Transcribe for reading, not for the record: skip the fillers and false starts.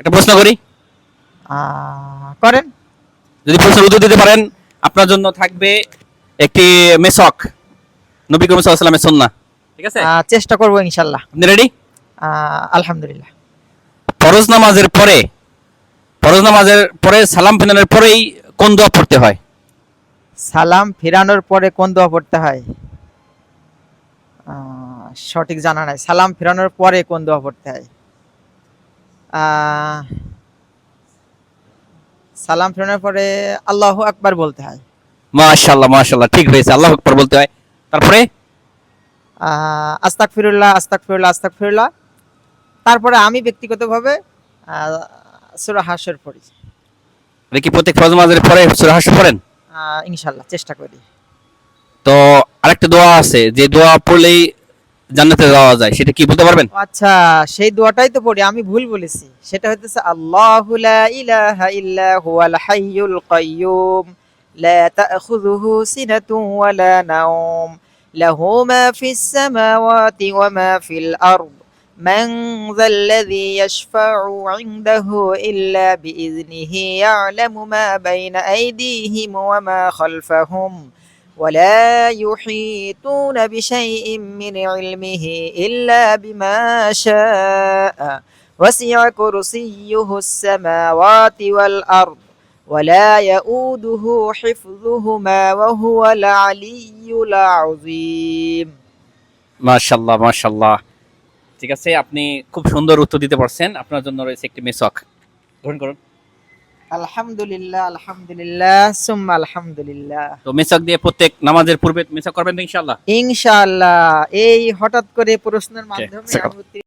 একটা প্রশ্ন করি, করেন। যদি প্রশ্নের উত্তর দিতে পারেন আপনার জন্য থাকবে একটি মেসক, নবী করিম সাল্লাল্লাহু আলাইহি ওয়াসাল্লামের সুন্নাহ। ঠিক আছে, চেষ্টা করবো ইনশাল্লাহ। আপনি রেডি? আলহামদুলিল্লাহ। ফরজ নামাজের পরে, ফরজ নামাজের পরে সালাম ফেরানোর পরেই কোন দোয়া পড়তে হয়? সালাম ফিরানোর পরে কোন দোয়া পড়তে হয়? সঠিক জানা নাই। সালাম ফিরানোর পরে কোন দোয়া পড়তে হয়? সালাম ফিরানোর পরে আল্লাহু আকবার বলতে হয়। মাশাআল্লাহ মাশাআল্লাহ, ঠিক হয়েছে, আল্লাহু আকবার বলতে হয়। তারপরে আস্তাগফিরুল্লাহ আস্তাগফিরুল্লাহ আস্তাগফিরুল্লাহ। তারপরে আমি ব্যক্তিগতভাবে সূরা হাশর পড়ি। কি প্রত্যেক ফরজ নামাজের পরে সূরা হাশর পড়েন? ইনশাআল্লাহ চেষ্টা করি। তো আরেকটা দোয়া আছে, যে দোয়া পড়লেই জান্নাতে যাওয়া যায়, সেটা কি বলতে পারবেন? আচ্ছা, সেই দোয়াটাই তো পড়ি, আমি ভুল বলেছি। সেটা হইতেছে আল্লাহু লা ইলাহা ইল্লা হুয়াল হাইয়ুল কাইয়্যুম লা তাখুযুহু সিনাতুন ওয়া লা নাওম লাহু মা ফিস সামাওয়াতি ওয়া মা ফিল আরদ মান যাল্লাযী ইয়াশফা'ু 'ইনদাহু ইল্লা বিইযনিহি ইয়া'লামু মা বাইনা আইদিহিম ওয়া মা খালফাহুম ولا يحيطون بشيء من علمه إلا بما شاء وسع كرسيه السماوات والأرض ولا يؤوده حفظهما وهو العلي العظيم. মাশাআল্লাহ মাশাআল্লাহ, ঠিক আছে, আপনি খুব সুন্দর উত্তর দিতে পারছেন। আপনার জন্য রয়েছে একটি মেসক, গ্রহণ করুন। আলহামদুলিল্লাহ আলহামদুলিল্লাহ সুম্মা আলহামদুলিল্লাহ। তো মেসক দিয়ে প্রত্যেক নামাজের পূর্বে মেসক করবেন তো ইনশাআল্লাহ? ইনশাআল্লাহ। এই হঠাৎ করে প্রশ্নের মাধ্যমে আচ্ছা, আমি